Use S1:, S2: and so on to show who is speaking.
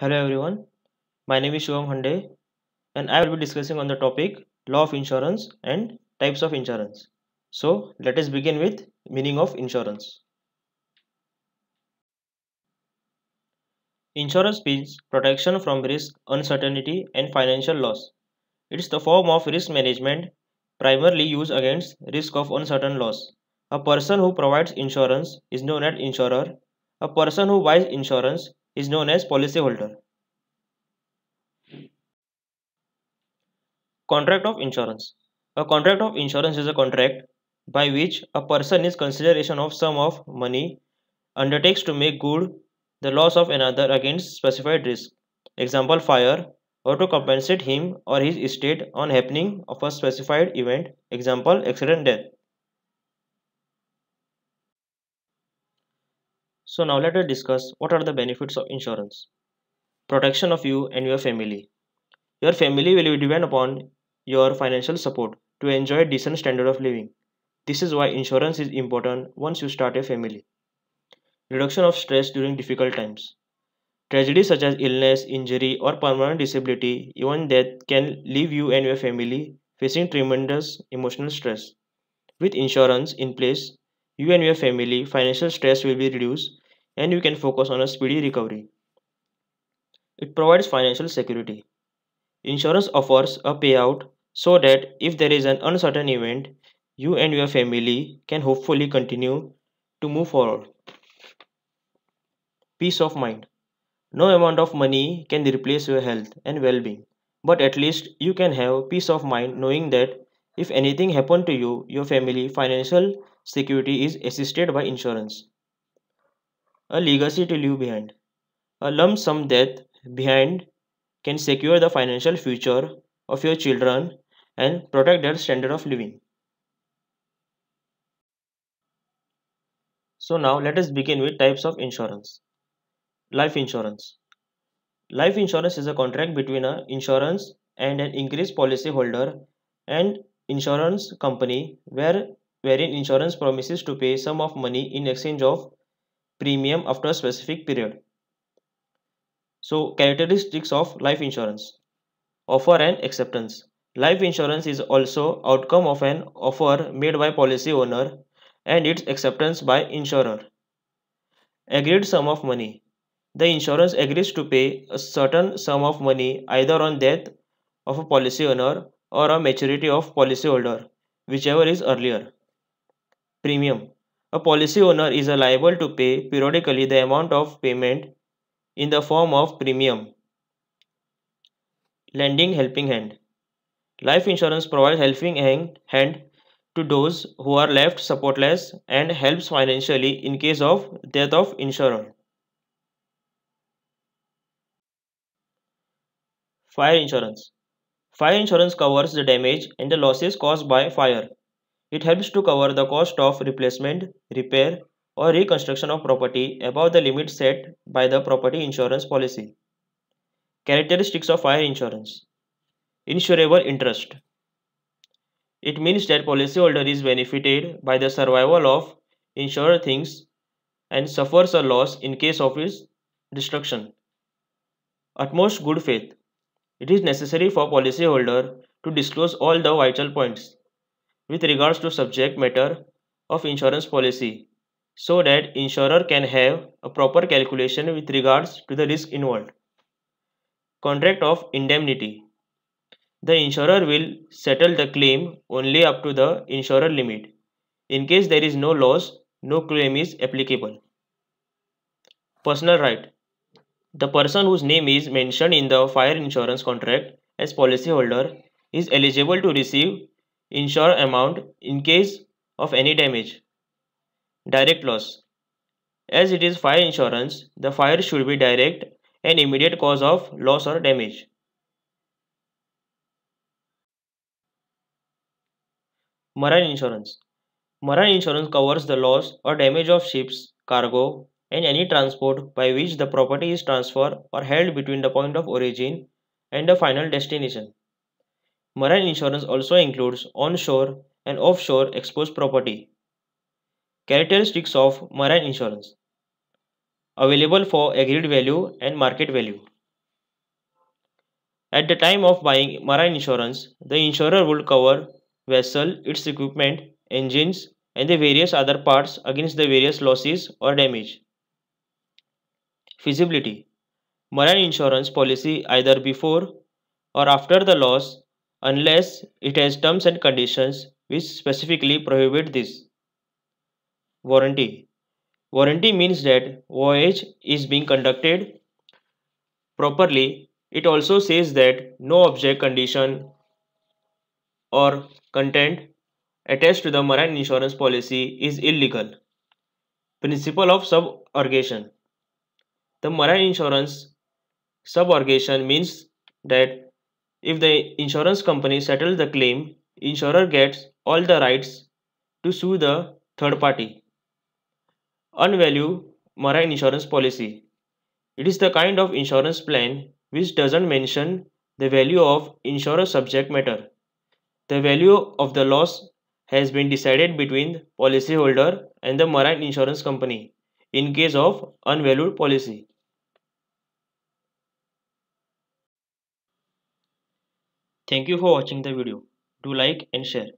S1: Hello everyone, my name is Shivam Hande and I will be discussing on the topic law of insurance and types of insurance. So let us begin with meaning of insurance. Insurance means protection from risk, uncertainty and financial loss. It is the form of risk management primarily used against risk of uncertain loss. A person who provides insurance is known as insurer. A person who buys insurance is known as policyholder. Contract of insurance. A contract of insurance is a contract by which a person in consideration of sum of money undertakes to make good the loss of another against specified risk. Example fire or to compensate him or his estate on happening of a specified event. Example accident death. So now let us discuss what are the benefits of insurance. Protection of you and your family. Your family will depend upon your financial support to enjoy a decent standard of living. This is why insurance is important once you start a family. Reduction of stress during difficult times. Tragedies such as illness, injury, or permanent disability, even death, can leave you and your family facing tremendous emotional stress. With insurance in place, you and your family financial stress will be reduced and you can focus on a speedy recovery. It provides financial security. Insurance offers a payout so that if there is an uncertain event, you and your family can hopefully continue to move forward. Peace of mind. No amount of money can replace your health and well being, but at least you can have peace of mind knowing that if anything happened to you, your family financial security is assisted by insurance. A legacy to leave behind. A lump sum death behind can secure the financial future of your children and protect their standard of living. So now let us begin with types of insurance. Life insurance. Life insurance is a contract between an insurance and an increased policy holder and insurance company wherein insurance promises to pay sum of money in exchange of premium after a specific period. So characteristics of life insurance. Offer and acceptance. Life insurance is also outcome of an offer made by policy owner and its acceptance by insurer. Agreed sum of money. The insurance agrees to pay a certain sum of money either on death of a policy owner or a maturity of policyholder, whichever is earlier. Premium. A policy owner is liable to pay periodically the amount of payment in the form of premium. Lending helping hand. Life insurance provides hand to those who are left supportless and helps financially in case of death of insurer. Fire insurance. Fire insurance covers the damage and the losses caused by fire. It helps to cover the cost of replacement, repair, or reconstruction of property above the limit set by the property insurance policy. Characteristics of fire insurance. Insurable interest. It means that policyholder is benefited by the survival of insured things and suffers a loss in case of its destruction. Utmost good faith. It is necessary for policyholder to disclose all the vital points with regards to subject matter of insurance policy so that insurer can have a proper calculation with regards to the risk involved. Contract of indemnity. The insurer will settle the claim only up to the insurer limit. In case there is no loss, no claim is applicable. Personal right. The person whose name is mentioned in the fire insurance contract as policyholder is eligible to receive insured amount in case of any damage. Direct loss. As it is fire insurance, the fire should be direct and immediate cause of loss or damage. Marine insurance. Marine insurance covers the loss or damage of ships, cargo, and any transport by which the property is transferred or held between the point of origin and the final destination. Marine insurance also includes onshore and offshore exposed property. Characteristics of marine insurance. Available for agreed value and market value. At the time of buying marine insurance, the insurer would cover vessel, its equipment, engines, and the various other parts against the various losses or damage. Feasibility: marine insurance policy either before or after the loss unless it has terms and conditions which specifically prohibit this. Warranty: warranty means that voyage is being conducted properly. It also says that no object, condition, or content attached to the marine insurance policy is illegal. Principle of subrogation: the marine insurance subrogation means that if the insurance company settles the claim, insurer gets all the rights to sue the third party. Unvalue marine insurance policy: it is the kind of insurance plan which doesn't mention the value of insurer subject matter. The value of the loss has been decided between policyholder and the marine insurance company in case of unvalued policy. Thank you for watching the video. Do like and share.